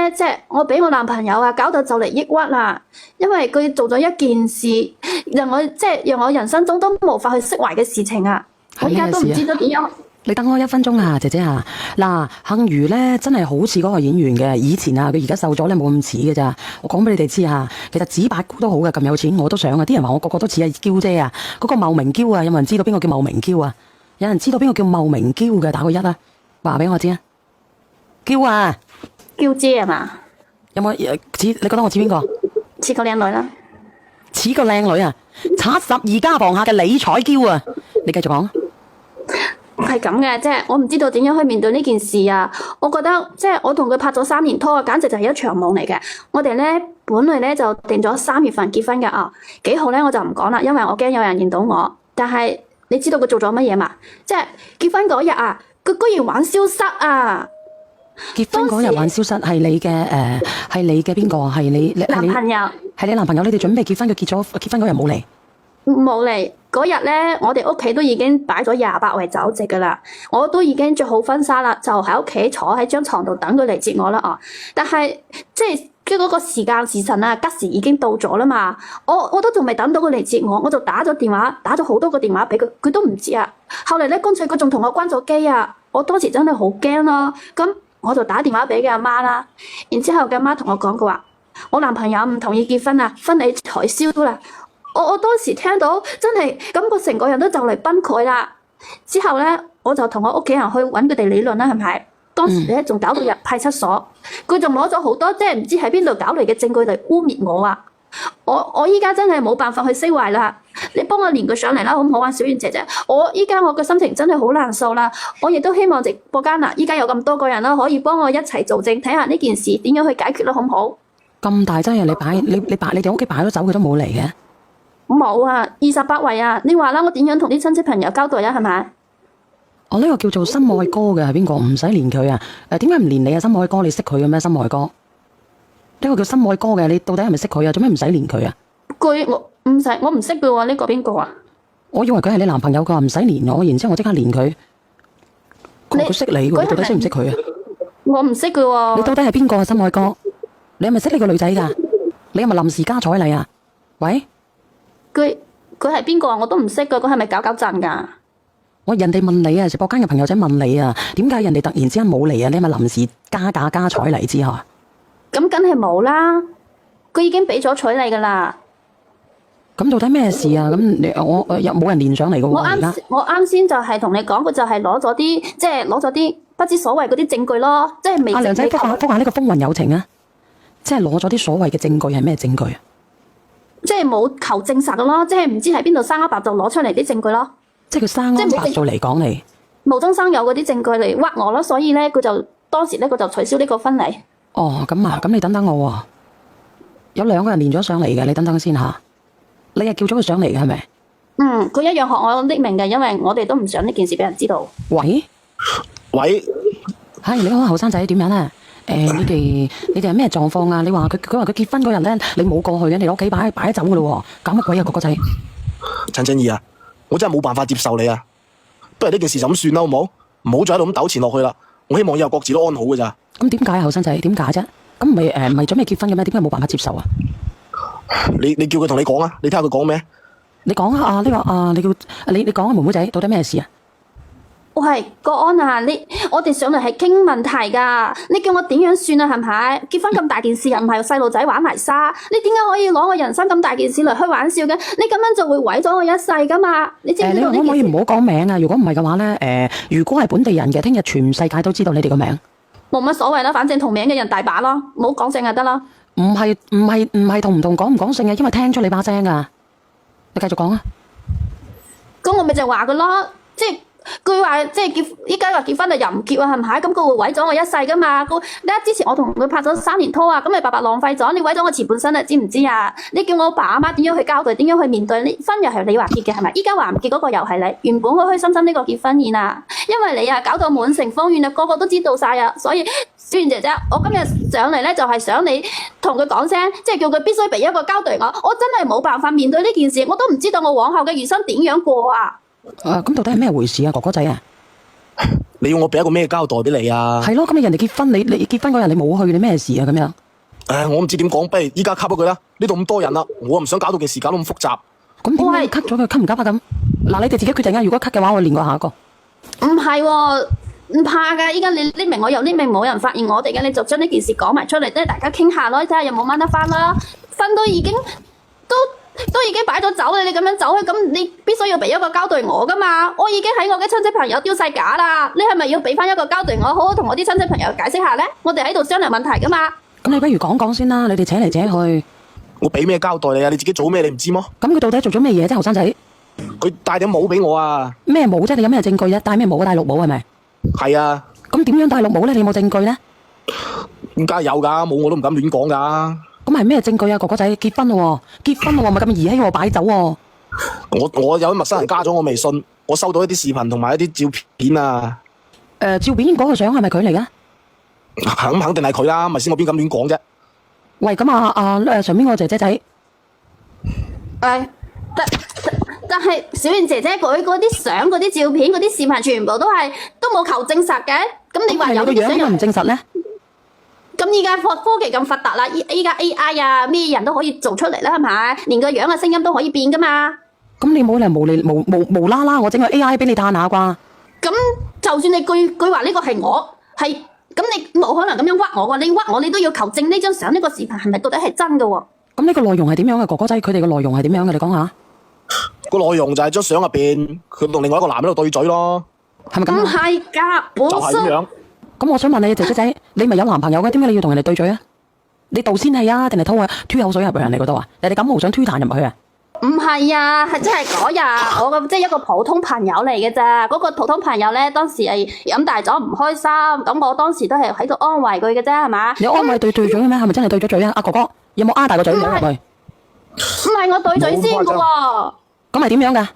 咧，即係我俾我男朋友啊，搞到就嚟抑鬱啦。因為佢做咗一件事，讓我人生中都無法去釋懷嘅事情啊。我而家都唔知道點樣。你等我1分鐘啊，姐姐啊。嗱，幸如咧真係好似嗰個演員嘅，以前啊佢而家瘦咗咧冇咁似嘅咋。我講俾你哋知啊，其實紙八姑都好嘅，咁有錢我都想啊。啲人話我個個都似阿嬌姐啊，嗰個茂名嬌啊，有冇人知道邊個叫茂名嬌啊？有人知道邊個叫茂名嬌嘅？打個1啊，話俾我知啊。嬌啊，嬌姐係嘛？有冇似？你覺得我似邊個？似個靚女啦。似個靚女啊，72家房下嘅李彩嬌啊。你繼續講。係咁嘅，即係我唔知道點樣去面對呢件事啊！我覺得即係我同佢拍咗3年拖啊，簡直就係一場夢嚟嘅。我哋咧本來咧就定咗3月份結婚嘅啊，幾號咧我就唔講啦，因為我驚有人認到我。但係你知道佢做咗乜嘢嘛？即係結婚嗰日啊，佢居然玩消失啊！結婚嗰日玩消失係你嘅係你嘅邊個啊？係你男朋友。係你男朋友？你哋準備結婚，佢結婚嗰日冇嚟。冇嚟嗰日咧，我哋屋企都已經擺咗28圍酒席噶啦，我都已經着好婚紗啦，就喺屋企坐喺張床度等佢嚟接我啦啊！但係即係嗰個時辰啊，吉時已經到咗啦嘛，我都仲未等到佢嚟接我，我就打咗電話，打咗好多個電話俾佢，佢都唔接啊！後嚟咧，乾脆佢仲同我關咗機啊！我當時真係好驚咯，咁我就打電話俾佢阿媽啦，然之後佢阿媽同我講，佢話我男朋友唔同意結婚啊，婚禮取消啦。我當時聽到真係感覺成個人都就嚟崩潰啦。之後咧，我就同我屋企人去揾佢哋理論啦，係咪？當時咧仲搞到入派出所，佢仲攞咗好多即係唔知喺邊度搞嚟嘅證據嚟污蔑我啊！我依家真係冇辦法去釋懷啦。你幫我連佢上嚟啦，好唔好啊，小圓姐姐？我依家我嘅心情真係好難受啦。我亦都希望直播間啊，依家有咁多個人啦，可以幫我一齊做證，睇下呢件事點樣去解決啦，好唔好？咁大劑啊！你哋屋企擺咗酒，佢都冇嚟嘅。冇啊，28圍啊！你話啦，我點樣同啲親戚朋友交代啊？係咪？我呢個叫做心愛哥嘅係邊個？唔使連佢啊！點解唔連你啊？心愛哥，你識佢嘅咩？心愛哥呢個叫心愛哥嘅，你到底係咪識佢啊？做咩唔使連佢啊？我唔識嘅喎，呢個邊個啊？我以為佢係你男朋友，佢話唔使連我，然之後我即刻連佢。佢識你嘅，你到底識唔識佢啊？我唔識嘅喎。你到底係邊個啊？心愛哥，你係咪識呢個女仔噶？你係咪臨時加彩禮啊？喂？佢係邊個啊？我都唔識噶，佢係咪搞震噶？我人哋問你啊，直播間嘅朋友仔問你啊，點解人哋突然之間冇嚟啊？你係咪臨時加價加彩禮之後？咁梗係冇啦，佢已經俾咗彩禮噶啦。咁到底咩事啊？咁我又冇人連上嚟嘅喎。我啱先就係同你講，佢就係攞咗啲不知所謂嗰啲證據咯，即係未。阿娘仔，覆下呢個風雲有情啊！即係攞咗啲所謂嘅證據係咩證據啊？即係冇求證實嘅咯，即係唔知喺邊度生黑白就攞出嚟啲證據咯。即係佢生黑白做嚟講你無中生有嗰啲證據嚟屈我咯，所以咧佢就當時咧佢就取消呢個婚禮。哦，咁啊，咁你等等我喎，有2個人連咗上嚟嘅，你等等先吓。你係叫咗佢上嚟嘅係咪？佢一樣學我匿名嘅，因為我哋都唔想呢件事俾人知道。喂，係你好，後生仔點樣啊？你哋係咩狀況啊？你話佢話佢結婚嗰日咧，你冇過去嘅，你屋企擺酒噶咯喎，搞乜鬼啊，哥哥仔？陳靜怡啊，我真係冇辦法接受你啊！不如呢件事就咁算啦，好唔好？唔好再喺度咁糾纏落去啦。我希望以後各自都安好噶咋。咁點解啊，後生仔？點解啫？咁唔係準備結婚嘅咩？點解冇辦法接受啊？你叫佢同你講啊，你睇下佢講咩？你講啊，你講啊，妹妹仔，到底咩事啊？喂，國安啊，我哋上嚟係傾問題噶，你叫我點樣算啊？係咪？結婚咁大件事又唔係細路仔玩埋沙，你點解可以攞我人生咁大件事嚟開玩笑嘅？你咁樣就會毀咗我一世噶嘛？你知唔知道呢件事？你可唔可以唔好講名啊？如果唔係嘅話咧，如果係本地人嘅，聽日全世界都知道你哋個名。冇乜所謂啦，反正同名嘅人大把咯，唔好講姓就得啦。唔係同唔同講唔講姓嘅，因為聽出你把聲噶。你繼續講啊。咁我咪就話佢咯，即係。佢話即係依家話結婚又唔結啊，係咪？咁佢會毀咗我一世噶嘛？之前我同佢拍咗3年拖啊，咁你白白浪費咗，你毀咗我前半生啊，知唔知啊？你叫我爸阿媽點樣去交代，點樣去面對？你婚又係你話結嘅係咪？依家話唔結嗰個又係你，原本開開心心呢個結婚宴啊，因為你啊搞到滿城風雨啊，個個都知道晒啊，所以小圓姐姐，我今日上嚟咧就係想你同佢講聲，即係叫佢必須俾一個交代我真係冇辦法面對呢件事，我都唔知道我往後嘅餘生點樣過啊！咁到底係咩回事啊，哥哥仔啊？你要我俾一個咩交代俾你啊？係咯，咁你人哋結婚，你結婚嗰日你冇去，你咩事啊？咁樣？唉，我唔知點講，不如依家 cut 咗佢啦。呢度咁多人啦，我唔想搞到件事搞到咁複雜。咁點解要 cut 咗佢？cut 唔 cut 啊？咁嗱，你哋自己決定啊。如果 cut 嘅話，我練過下一個。唔係喎，唔怕㗎。依家你匿名我又匿名，冇人發現我哋嘅，你就將呢件事講埋出嚟，即係大家傾下咯，睇下有冇掹得翻啦。分都已經都已經擺咗走啦，你咁樣走去，咁你必須要俾一個交代我噶嘛。我已經喺我嘅親戚朋友丟晒架啦，你係咪要俾翻一個交代我，好好同我啲親戚朋友解釋下咧？我哋喺度商量問題噶嘛。咁你不如講講先啦，你哋扯嚟扯去。我俾咩交代你啊？你自己做咩你唔知麼？咁佢到底做咗咩嘢啫，後生仔？佢戴頂帽俾我啊！咩帽啫？你有咩證據啫？戴咩帽啊？戴綠帽係咪？係啊。咁點樣戴綠帽咧？你有冇證據咧？咁梗係有噶，冇我都唔敢亂講噶。咁係咩證據啊？哥哥仔結婚咯喎，結婚咯喎，咪咁兒戲喎，擺酒喎。我有啲陌生人加咗我微信，我收到一啲視頻同埋一啲照片啊。照片嗰個相係咪佢嚟噶？咁肯定係佢啦，咪先我邊敢亂講啫。喂，咁上邊個姐姐仔，但係小燕姐姐佢嗰啲相、嗰啲照片、嗰啲視頻，全部都冇求證實嘅。咁你話有個樣點解唔證實咧？咁依家科技咁發達啦，依家 AI 啊，咩人都可以做出嚟啦，係咪？連個樣嘅聲音都可以變噶嘛。咁你冇理由無啦啦，我整個 AI 俾你嘆下啩？咁就算你句話呢個係我係，咁你冇可能咁樣屈我喎。你屈我，你都要求證呢張相、呢個視頻係咪到底係真嘅喎？咁呢個內容係點樣嘅？哥哥仔佢哋嘅內容係點樣嘅？你講下。個內容就係張相入邊，佢同另外一個男喺度對嘴咯。係咪咁？唔係㗎，就係咁樣。咁我想問你，姐姐仔，你咪有男朋友嘅？點解你要同人哋對嘴啊？你導仙氣啊，定係吐口水入人哋嗰度啊？人哋感冒想吐痰入去啊？唔係啊，係真係嗰日我即係一個普通朋友嚟嘅咋。嗰個普通朋友咧，當時係飲大咗唔開心，咁我當時都係喺度安慰佢嘅啫，係嘛？你安慰對嘴嘅咩？係咪真係對咗嘴啊？阿哥哥有冇大個嘴入去？唔係我對嘴先嘅喎。咁係點樣㗎？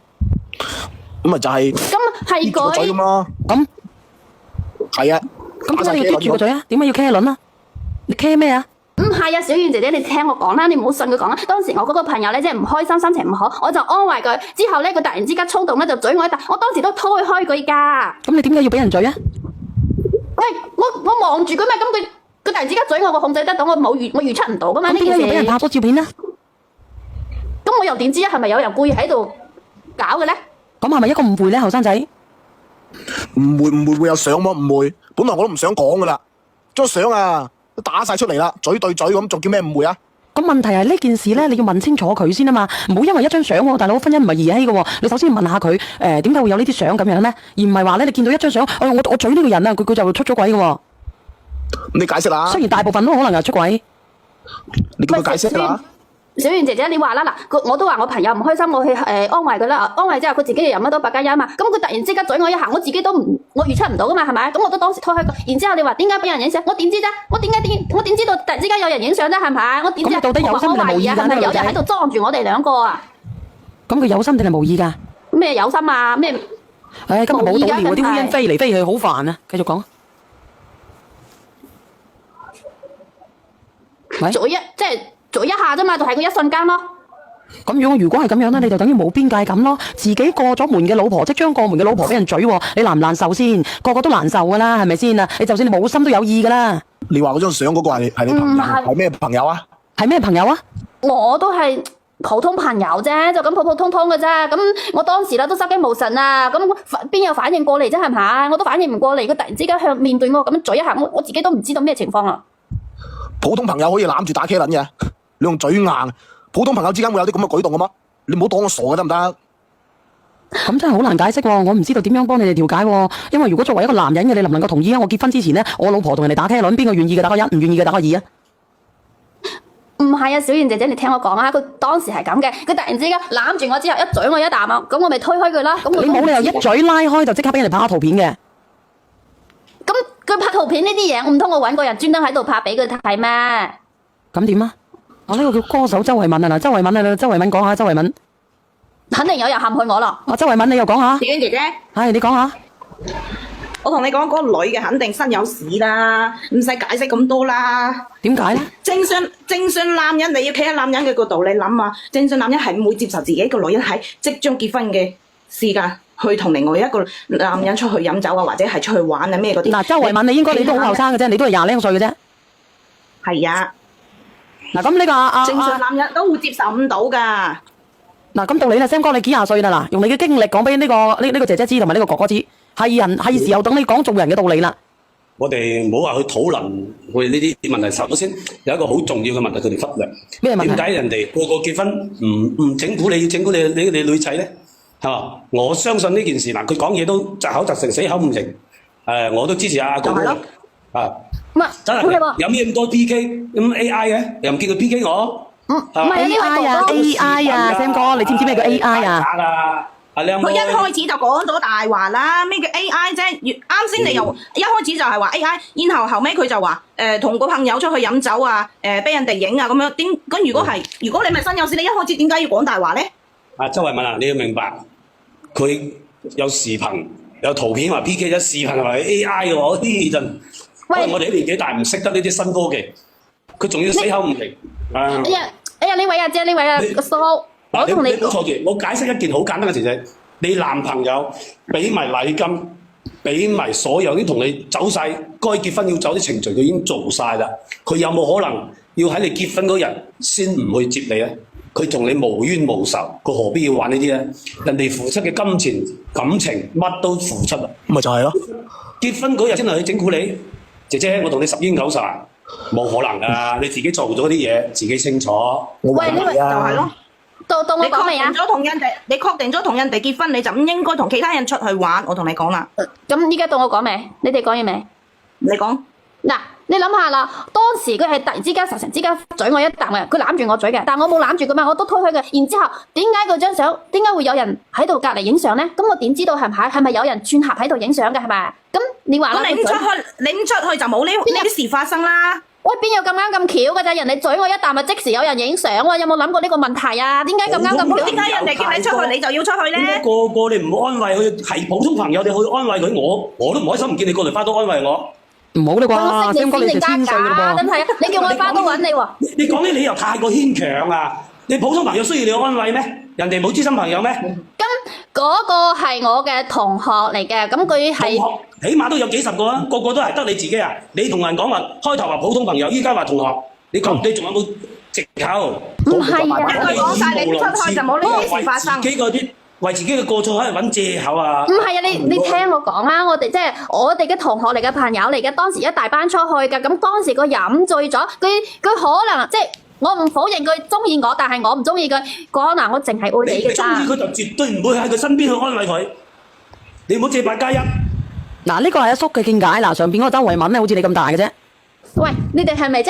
咁咪就係咁係個嘴咁咯。咁係啊。咁點解要貼住個嘴啊？點解要茄輪啊？你茄咩啊？唔係啊，小燕姐姐，你聽我講啦，你唔好信佢講啦。當時我嗰個朋友咧，即係唔開心，心情唔好，我就安慰佢。之後咧，佢突然之間衝動咧，就嘴我一啖。我當時都推開佢噶。咁你點解要俾人嘴啊？喂，我望住佢咩？咁佢突然之間嘴我控制得到，我預測唔到噶嘛？呢件事。點解要俾人拍咗照片啊？咁我又點知啊？係咪有人故意喺度搞嘅咧？咁係咪一個誤會咧，後生仔？唔會有相麼？唔會，本來我都唔想講噶啦。張相啊，都打晒出嚟啦，嘴對嘴咁，仲叫咩誤會啊？咁問題係呢件事咧，你要問清楚佢先啊嘛，唔好因為一張相喎，大佬婚姻唔係兒戲嘅喎，你首先要問下佢點解會有呢啲相咁樣咧，而唔係話咧你見到一張相，我嘴呢個人啊，佢就出咗軌嘅喎。你解釋啦。雖然大部分都可能係出軌，你叫佢解釋啦。小燕姐姐，你話啦嗱，我都話我朋友唔開心，我去安慰佢啦。安慰之後，佢自己又飲得到百家音嘛。咁佢突然之間嘴我一下，我自己都我預測唔到噶嘛，係咪？咁我都當時推開佢。然之後你話點解俾人影相？我點知啫？我點知道突然之間有人影相啫？係咪？我點知？咁到底有心定係無意㗎？係咪有人喺度裝住我哋兩個啊？咁佢有心定係無意㗎？咩有心啊？咩？唉，今日冇到聊嗰啲烏蠅飛嚟飛去，好煩啊！繼續講。做一下啫嘛，就係佢一瞬間咯。咁如果係咁樣咧，你就等於冇邊界感咯。自己過咗門嘅老婆，即將過門嘅老婆俾人嘴喎，你難唔難受先？個個都難受噶啦，係咪先啊？你就算你冇心都有意噶啦。你話嗰張相嗰個係你朋友，係咩朋友啊？係咩朋友啊？我都係普通朋友啫，就咁普普通通嘅啫。咁我當時啦都失驚無神啊，咁邊有反應過嚟啫？係咪？我都反應唔過嚟，佢突然之間向面對我咁樣嘴一下，我自己都唔知道咩情況啊。普通朋友可以攬住打茄輪嘅，你用嘴硬，普通朋友之間會有啲咁嘅舉動嘅嗎？你唔好當我傻嘅得唔得？咁真係好難解釋喎，我唔知道點樣幫你哋調解喎。因為如果作為一個男人嘅，你能唔能夠同意啊？我結婚之前呢，我老婆同人哋打茄輪，邊個願意嘅打個一，唔願意嘅打個二啊？唔係啊，小燕姐姐，你聽我講啊，佢當時係咁嘅，佢突然之間攬住我之後一嘴我一啖啊，咁我咪推開佢啦。咁你冇理由一嘴拉開就即刻俾人哋拍下圖片嘅。咁佢拍圖片呢啲嘢，唔通我搵個人專登喺度拍俾佢睇咩？咁點啊？我呢個叫歌手周慧敏啊，嗱，周慧敏啊，周慧敏講下，周慧敏肯定有人陷害我咯。周慧敏你又講下。小娟姐姐，係你講下。我同你講，嗰個女嘅肯定身有屎啦，唔使解釋咁多啦。點解咧？正常男人，你要企喺男人嘅角度，你諗下，正常男人係唔會接受自己一個女人喺即將結婚嘅時間去同另外一個男人出去飲酒啊，或者係出去玩啊咩嗰啲。嗱，周慧敏，你都好後生嘅啫，你都係20零歲嘅啫。係啊。嗱，咁呢個正常男人都會接受唔到㗎。嗱，咁到你啦，Sam 哥，你幾廿歲啦？嗱，用你嘅經歷講俾呢個姐姐知，同埋呢個哥哥知，係時候等你講做人嘅道理啦。我哋唔好話去討論佢呢啲問題，首先有一個好重要嘅問題，佢哋忽略。咩問題？點解人哋個個結婚唔整蠱你，要整蠱你女仔咧？係嘛？我相信呢件事嗱，佢講嘢都窒口窒成，死口唔認。我都支持阿哥哥啊。唔係，真係有咩咁多 PK 咁 AI 嘅？又唔見佢 PK 我？唔係呢位哥哥 AI 啊，Sam 哥，你知唔知咩叫 AI 啊？佢一開始就講咗大話啦，咩叫 AI 啫？啱先你又一開始就係話 AI，然後後尾佢就話同個朋友出去飲酒啊，俾人哋影啊咁樣。咁如果你咪身有事，你一開始點解要講大話咧？周慧敏啊，你要明白，佢有視頻有圖片話 PK 咗，視頻係咪 AI 嘅喎？呢陣我哋年紀大唔識得呢啲新科技，佢仲要死口唔認。哎呀，呢位啊姐，呢位啊個蘇，我同你唔好錯住，我解釋一件好簡單嘅事啫。你男朋友俾埋禮金，俾埋所有啲同你走晒該結婚要走啲程序，佢已經做晒啦。佢有冇可能要喺你結婚嗰日先唔去接你啊？佢同你無冤無仇，佢何必要玩呢啲咧？人哋付出嘅金錢、感情乜都付出啦，咪就係咯。結婚嗰日先係去整蠱你，姐姐，我同你10煙9殺，冇可能噶，你自己做咗啲嘢，自己清楚。喂，呢位就係咯。到我講未啊？你確定咗同人哋結婚，你就唔應該同其他人出去玩。我同你講啦。咁依家到我講未？你哋講完未？你講。嗱，你諗下啦，當時佢係突然之間、突然之間嘴我一啖嘅，佢攬住我嘴嘅，但我冇攬住佢嘛，我都推開嘅。然之後點解嗰張相點解會有人喺度隔離影相咧？咁我點知道係咪有人串合喺度影相嘅係咪？咁你話啦，咁你唔出去就冇呢啲事發生啦。喂，邊有咁啱咁巧嘅啫？人哋嘴我一啖咪即時有人影相喎，有冇諗過呢個問題啊？點解咁啱咁巧？點解人哋叫你出去你就要出去咧？個個你唔好安慰佢，係普通朋友你去安慰佢，我都唔開心，唔見你過嚟花都安慰我。唔好啦啩，Sam 哥你1000歲㗎噃。真係啊！你叫我花都揾你喎。你講啲理由太過牽強啊！你普通朋友需要你安慰咩？人哋冇知心朋友咩？咁嗰個係我嘅同學嚟嘅，咁佢係起碼都有幾十個啊，個個都係得你自己啊！你同人講話開頭話普通朋友，依家話同學，你仲有冇藉口？唔係啊？佢講晒你出去就冇呢啲事發生。為自己嘅過錯喺度揾藉口啊！唔係啊，你聽我講啦，我哋即係我哋嘅同學嚟嘅朋友嚟嘅，當時一大班出去嘅，咁當時佢飲醉咗，佢可能即係我唔否認佢中意我，但係我唔中意佢，可能我淨係愛你嘅咋。你中意佢就絕對唔會喺佢身邊去安慰佢，你唔好借8加1。嗱，呢個係阿叔嘅見解，嗱上邊嗰個周慧敏咧，好似你咁大嘅啫。喂，你哋係咪即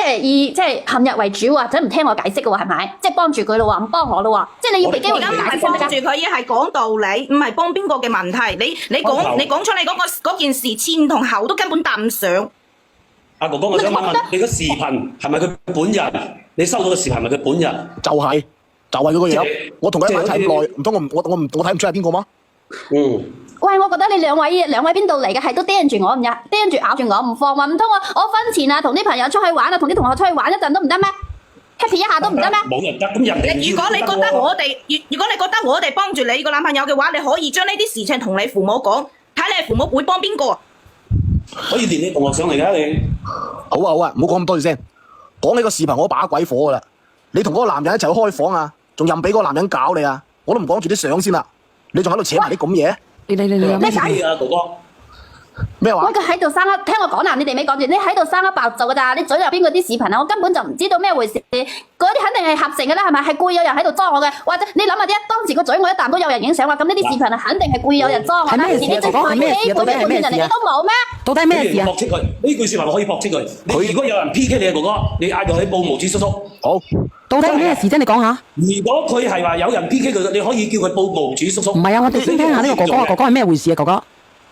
係陷入為主或者唔聽我解釋嘅喎？係咪？即係幫住佢咯喎，唔幫我咯喎？即係你要俾機會佢解釋先得㗎。幫住佢，而係講道理，唔係幫邊個嘅問題。你講出你嗰件事前同後都根本搭唔上。阿哥哥，我想問問你個視頻係咪佢本人？你收到嘅視頻係咪佢本人？就係佢個樣。我同佢一齊睇咁耐，唔通我睇唔出係邊個嗎？喂，我覺得你兩位邊度嚟嘅，係都盯住我唔入，盯住咬住我唔放，話唔通我婚前啊同啲朋友出去玩啊，同啲同學出去玩一陣都唔得咩 ？happy 一下都唔得咩？冇人得，咁人哋如果你覺得我哋幫住你個男朋友嘅話，你可以將呢啲事情同你父母講，睇你父母會幫邊個？可以連你同學上嚟㗎你。好啊，唔好講咁多嘢先。講呢個視頻我把鬼火噶啦！你同嗰個男人一齊去開房啊，仲任俾嗰個男人搞你啊！我都唔講住啲相先啦，你仲喺度扯埋啲咁嘢？你咩解啊，哥哥？咩話？佢喺度生噏，聽我講啦，你哋未講住，你喺度生噏爆做噶咋？你嘴入邊嗰啲視頻啊，我根本就唔知道咩回事，嗰啲肯定係合成嘅啦，係咪？係故意有人喺度裝我嘅，或者你諗下啫，當時個嘴我一啖都有人影相啦，咁呢啲視頻啊，肯定係故意有人裝我。係咩事啊？哥哥係咩事啊？到底係咩事啊？你都冇咩？到底係咩事啊？駁斥佢呢句説話可以駁斥佢。你如果有人 PK 你啊，哥哥，你嗌佢去報無子叔叔。好，到底係咩事啫？你講下。如果佢係話有人 PK 佢，你可以叫佢報無子叔叔。唔係啊，我哋先聽下呢個哥哥，哥哥係咩回事啊？哥哥，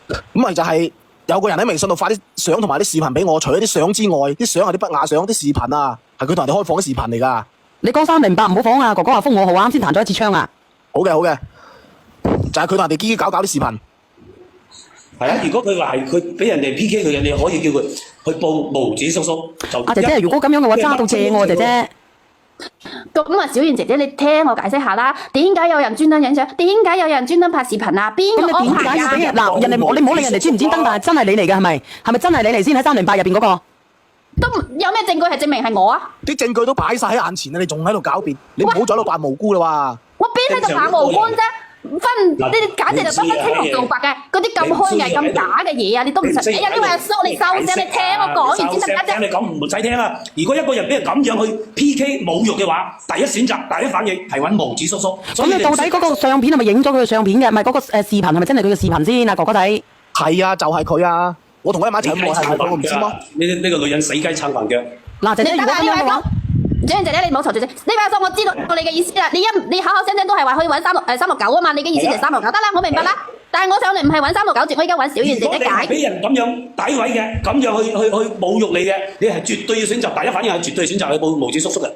咁咪就係有個人喺微信度發啲相同埋啲視頻俾我，除咗啲相之外，啲相係啲不雅相，啲視頻啊係佢同人哋開房嘅視頻嚟㗎。你講308唔好放啊！哥哥話封我號啊，啱先彈咗一次槍啊！好嘅，就係佢同人哋嘰嘰搞搞啲視頻。係啊，如果佢話係佢俾人哋 PK 佢嘅，你可以叫佢去報無子叔叔。阿姐姐，如果咁樣嘅話，揸到正喎，姐姐。咁啊，小圓姐姐，你聽我解釋下啦。點解有人專登影相？點解有人專登拍視頻啊？邊個安咁你點排㗎？解要俾人嗱？人哋你唔好理人哋專唔專登，但係真係你嚟嘅係咪？係咪真係你嚟先喺308入邊嗰個？都有咩證據係證明係我啊？啲證據都擺晒喺眼前啦，你仲喺度狡辯，你唔好再喺度扮無辜啦哇！我邊喺度扮無辜啫？分呢啲簡直就不分青紅皂白嘅，嗰啲咁虛偽、咁假嘅嘢啊！你都唔信？哎呀，呢位阿叔，你收聲，你聽我講完先得唔得啫？你講唔使聽啦。如果一個人俾人咁樣去 PK 侮辱嘅話，第一選擇、第一反應係揾毛子叔叔。咁你到底嗰個相片係咪影咗佢嘅相片嘅？唔係嗰個視頻係咪真係佢嘅視頻先啊？哥哥仔，係啊，就係佢啊！我同佢喺埋一齊咁耐，係佢，我唔知麼？呢個女人死雞撐飯腳。嗱，姐姐如果咁樣嘅話，姐姐，你唔好嘈住先。呢位阿叔，我知道你嘅意思啦。你口口聲聲都係話可以揾369啊嘛，你嘅意思就係369得啦，我明白啦。但係我上嚟唔係揾369字，我而家揾小圓姐姐解。俾人咁樣詆毀嘅，咁樣去侮辱你嘅，你係絕對要選擇第一反應係絕對選擇去報毛子叔叔嘅。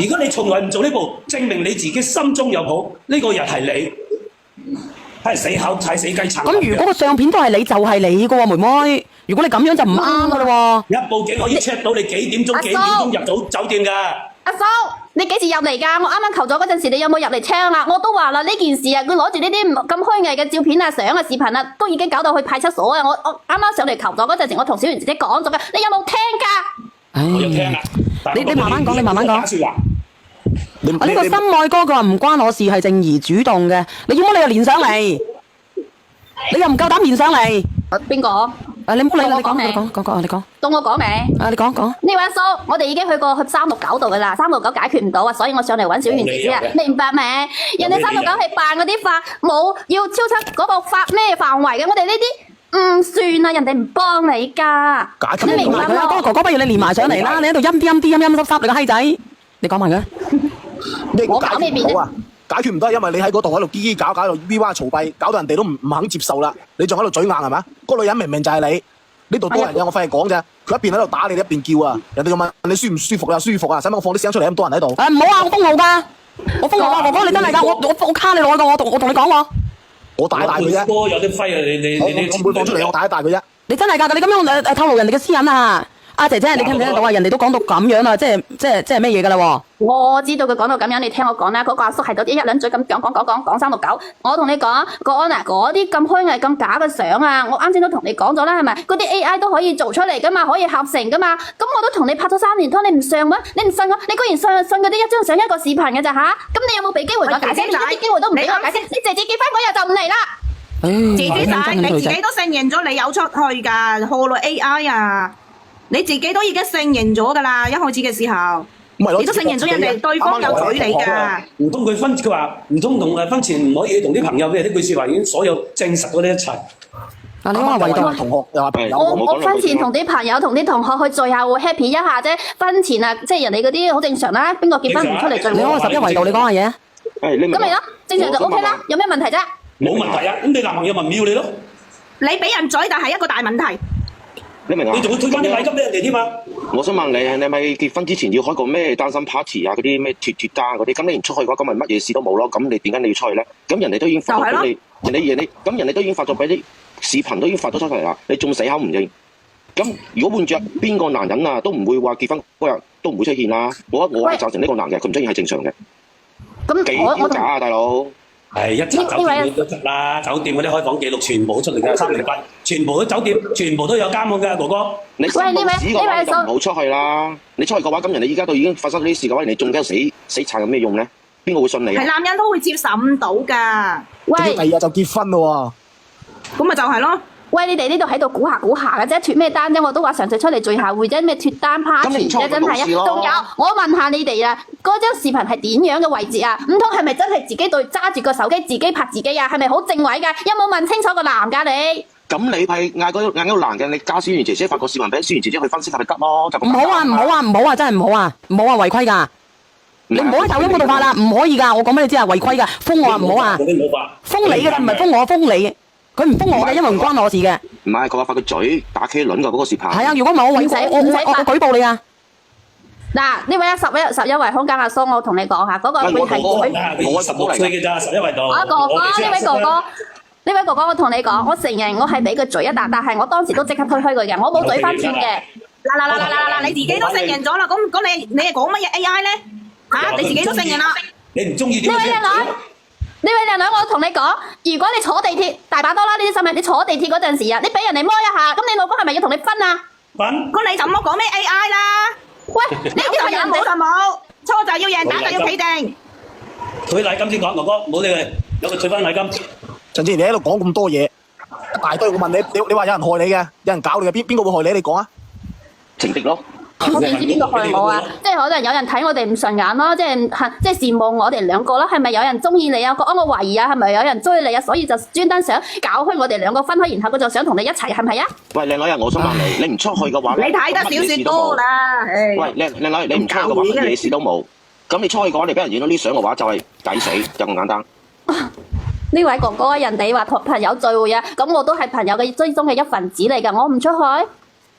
如果你從來唔做呢步，證明你自己心中有譜，呢個人係你，係死口踩死雞撐。咁如果個相片都係你，就係你嘅喎，妹妹。如果你咁樣就唔啱嘅咯喎。一報警可以 check 到你幾點鐘入酒店㗎。阿叔，你幾時入嚟㗎？我啱啱求咗嗰陣時，你有冇入嚟 check 啊？我都話啦，呢件事啊，佢攞住呢啲咁虛偽嘅照片啊、相啊、視頻啊，都已經搞到去派出所啊！我啱啱上嚟求咗嗰陣時，我同小圓姐姐講咗㗎，你有冇聽㗎？我有聽啊。你慢慢講，你慢慢講。説話。呢個心愛哥佢話唔關我事，係靜怡主動嘅。你要麼你又連上嚟，你又唔夠膽連上嚟。邊個？你唔好理啦，你講，到我講未？你講。呢位阿叔，我哋已經去過369度噶啦，369解決唔到啊，所以我上嚟揾小圓姐姐啊，明白未？人哋369係辦嗰啲法，冇要超出嗰個法咩範圍嘅，我哋呢啲唔算啊，人哋唔幫你㗎。解決你明白佢啊，哥哥不如你連埋上嚟啦，你喺度陰濕濕你個閪仔，你講埋佢。我搞咩面啫？解決唔到係因為你喺嗰度喺度嘰嘰搞喺度 V 哇嘈閉，搞到人哋都唔肯接受啦。你仲喺度嘴硬係嘛？嗰女人明明就係你，呢度多人嘅，我費事講啫。佢一邊喺度打你，一邊叫啊！人哋就問你舒唔舒服啊？舒服啊！使乜我放啲聲出嚟咁多人喺度？唔好啊！我封號㗎，我封號啊！哥哥你真係㗎，我卡你攞㗎，我同你講喎。我大佢啫。哥有啲揮啊！你我唔會放出嚟，我大佢啫。你真係㗎，你咁樣透露人哋嘅私隱啊！阿姐姐，你聽唔聽得到啊？人哋都講到咁樣啦，即係咩嘢㗎啦喎？我知道佢講到咁樣，你聽我講啦。嗰個阿叔係到一輪嘴咁講369。我同你講，國安啊，嗰啲咁虛偽、咁假嘅相啊，我啱先都同你講咗啦，係咪？嗰啲 AI 都可以做出嚟噶嘛，可以合成噶嘛。咁我都同你拍咗3年拖，你唔上喎？你唔信我？你居然信嗰啲一張相一個視頻嘅咋吓？咁你有冇俾機會我解釋？你一啲機會都唔俾我解釋，你直接結婚嗰日就唔嚟啦。姐姐仔，你自己都承認咗你有出去㗎，何來 AI 啊？你自己都已經承認咗㗎啦，一開始嘅時候，你都承認咗人哋對方有嘴你㗎。唔通佢話唔通同婚前唔可以同啲朋友咩？呢句説話已經所有證實咗呢一切。你講話維度同學又話朋友，我婚前同啲朋友同啲同學去聚下會 happy 一下啫。婚前啊，即係人哋嗰啲好正常啦。邊個結婚唔出嚟聚會？你講個11維度，你講下嘢。咁咪咯，正常就 OK 啦。有咩問題啫？冇問題啊！咁你男朋友咪唔要你咯？你俾人嘴，但係一個大問題。你明啊？你仲會退翻啲禮金俾人哋添嘛？我想問你，你咪結婚之前要開個咩單身 party 啊？嗰啲咩脱單嗰啲，咁你唔出去嘅話，咁咪乜嘢事都冇咯？咁你點解你要出去咧？咁人哋都已經發咗俾你，人哋都已經發咗俾啲視頻都已經發咗出嚟啦，你仲死口唔認？咁如果換著邊個男人啊，都唔會話結婚嗰日都唔會出現啦。我係贊成呢個男嘅，佢唔出現係正常嘅。咁幾假啊，大佬！係一集酒店都出啦，酒店嗰啲開房記錄全部出嚟㗎，308，全部都酒店全部都有監控㗎，哥哥。你新報紙嘅話就唔好出去啦。你出去嘅話，咁人哋依家都已經發生咗啲事嘅話，你仲驚死撐有咩用咧？邊個會信你啊？係男人都會接受唔到㗎。喂，第二日就結婚咯喎。咁咪就係咯。喂，你哋呢度喺度估下嘅啫，脱咩單啫？我都話上次出嚟聚下會啫，咩脱單 party 啫，真係啊！仲有，我問下你哋啊，嗰張視頻係點樣嘅位置啊？唔通係咪真係自己對揸住個手機自己拍自己啊？係咪好正位㗎？有冇問清楚個男㗎你？咁你係嗌嗰個男嘅，你加小圓姐姐發個視頻俾小圓姐姐去分析下咪得咯？就咁。唔好啊，真係唔好啊，違規㗎！你唔好喺抖音嗰度發啦，唔可以㗎！我講俾你知啊，違規㗎，封我啊，唔好啊！封你㗎，唔係封我，封你。佢唔封我嘅，因為唔關我事嘅。唔係，佢話發個嘴打 K 輪嘅嗰個視頻。係啊，如果唔係我舉報你啊！嗱，呢位11維空間阿叔，我同你講下，嗰個會係我16歲嘅咋，11維度。啊哥哥，呢位哥哥，我同你講，我承認我係俾佢嘴一啖，但係我當時都即刻推開佢嘅，我冇嘴翻轉嘅。嗱，你自己都承認咗啦，咁你係講乜嘢 AI 咧？嚇，你自己都承認啦。你唔中意呢位靚女，我同你講，如果你坐地鐵大把多啦，呢啲新聞，你坐地鐵嗰陣時啊，你俾人哋摸一下，咁你老公係咪要同你分啊？分咁你就唔好講咩 AI 啦。喂，呢啲係人哋冇就冇，錯就要贏，打就要企定。佢禮金先講，哥哥唔好理佢，有佢取翻禮金。陳志賢，你喺度講咁多嘢，一大堆，我問你，你話有人害你嘅，有人搞你嘅，邊個會害你？你講啊！情敵咯。我點知邊個害我啊？即係可能有人睇我哋唔順眼咯，即係羨慕我哋兩個啦。係咪有人中意你啊？我懷疑啊，係咪有人追你啊？所以就專登想搞開我哋兩個分開，然後佢就想同你一齊，係咪啊？喂，靚女啊，我想問你，你唔出去嘅話，你睇得小説多啦。喂，靚女，你唔出去嘅話，乜嘢事都冇。咁你出去嘅話，你俾人影到啲相嘅話，就係抵死，就咁簡單。呢位哥哥，人哋話朋友聚會啊，咁我都係朋友嘅追蹤嘅一份子嚟㗎，我唔出去。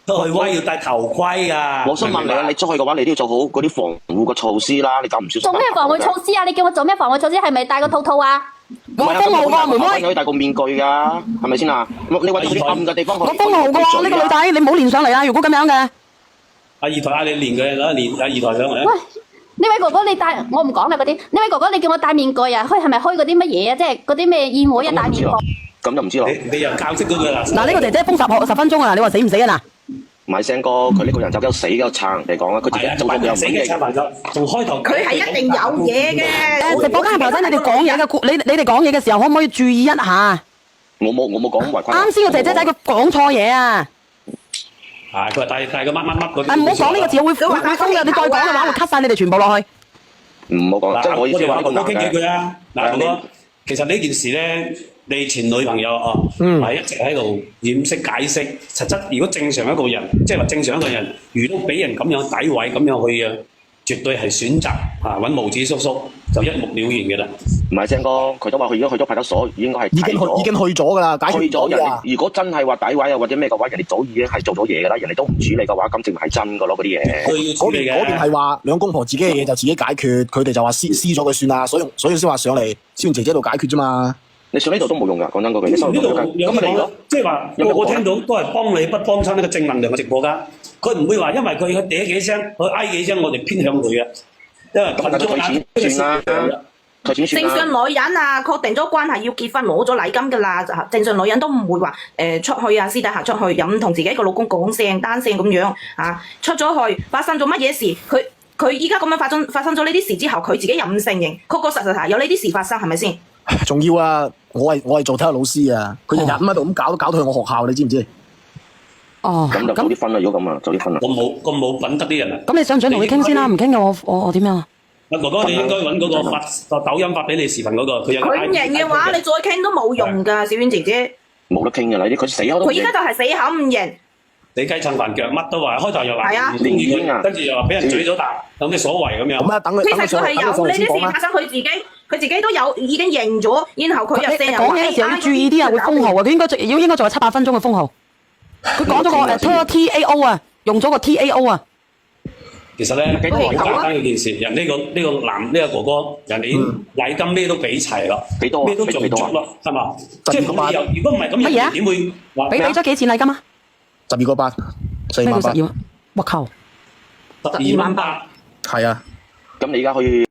出去威要戴頭盔啊！我想問你啊，你出去嘅話，你都要做好嗰啲防護嘅措施啦。你咁唔小心做咩防護措施啊？你叫我做咩防護措施？係咪戴個套啊？我封號㗎，妹妹。可以戴個面具㗎，係咪先啊？你揾啲暗嘅地方。我封號㗎，呢個女仔，你唔好連上嚟啊！如果咁樣嘅，阿二台嗌你連佢啦，連阿二台上嚟。喂，呢位哥哥你戴，我唔講啦嗰啲。呢位哥哥你叫我戴面具啊？開係咪開嗰啲乜嘢啊？即係嗰啲咩宴會啊戴面具。咁就唔知咯。你又教識嗰個啦。嗱，呢個姐姐封10分鐘啊！你話死唔死啊嗱？唔係聲哥，佢呢個人就夠死嘅撐人哋講啦，佢自己做咗佢又唔死嘅撐埋咗，仲開頭。佢係一定有嘢嘅。直播間朋友仔，你哋講嘢嘅，你哋講嘢嘅時候可唔可以注意一下？我冇講違規。啱先個姐姐仔佢講錯嘢啊！係佢話帶個乜嗰啲。唔好講呢個字，會封嘅。你再講嘅話，會 cut 晒你哋全部落去。唔好講，即係我意思話呢個男傾幾句嘅。啊！嗱，哥哥，其實呢件事咧，你前女朋友係一直喺度掩飾解釋。實質如果正常一個人，即係話正常一個人，遇到俾人咁樣詆毀咁樣去啊，絕對係選擇揾毛子叔叔就一目了然嘅啦。唔係聲哥，佢都話佢已經去咗派出所，應該係已經去咗㗎啦，解決咗人啊！如果真係話詆毀啊或者咩嘅話，人哋早已經係做咗嘢㗎啦，人哋都唔處理嘅話，咁證明係真㗎咯嗰啲嘢。佢要處理嘅。嗰邊係話兩公婆自己嘅嘢就自己解決，佢哋就話撕咗佢算啦，所以先話上嚟先姐姐度解決啫嘛。你上呢度都冇用㗎，講真嗰句，你收呢度有咁咪嚟咯。即係話我聽到都係幫你不幫親呢個正能量嘅直播㗎。佢唔會話因為佢去嗲幾聲，佢嗌幾聲，我哋偏向佢嘅。因為咁就退錢算啦，退錢算啦。正常女人啊，確定咗關係要結婚攞咗禮金㗎啦，正常女人都唔會話出去啊，私底下出去又唔同自己個老公講聲單聲咁樣啊，出咗去發生咗乜嘢事，佢依家咁樣發生咗呢啲事之後，佢自己又唔承認，確實係有呢啲事發生，係咪先？仲要啊！我係做體育老師啊，佢日日咁喺度咁搞到去我學校，你知唔知？哦，咁就早啲分啦，如果咁啊，早啲分啦。咁冇品德啲人啊！咁你想唔想同佢傾先啦？唔傾嘅我點樣啊？阿哥哥，你應該揾嗰個發抖音發俾你視頻嗰個，佢有個 ID。佢唔認嘅話，你再傾都冇用㗎，小婉姐姐。冇得傾㗎啦，佢死口都唔認。佢依家就係死口唔認。你雞撐飯腳，乜都話，開頭又話係啊唔中意佢，跟住又話俾人嘴咗啖，有咩所謂咁樣？咁啊，等佢其實佢係等佢上有呢啲嚟先講啦。事發生，佢自己都有已經認咗，然後佢又成日講嘢嘅時候要注意啲啊，會封號啊！佢應該做7-8分鐘嘅封號。佢講咗個TAO 啊，用咗個 TAO 啊。其實咧好簡單嘅件事，人呢個哥哥，人哋禮金咩都俾齊啦，俾多咩都做足啦，係嘛？即係咁又如果唔係咁，乜嘢啊人哋點會話俾咗幾錢禮金啊12個8，4萬8。我靠！ 12萬8？係啊。咁你而家可以。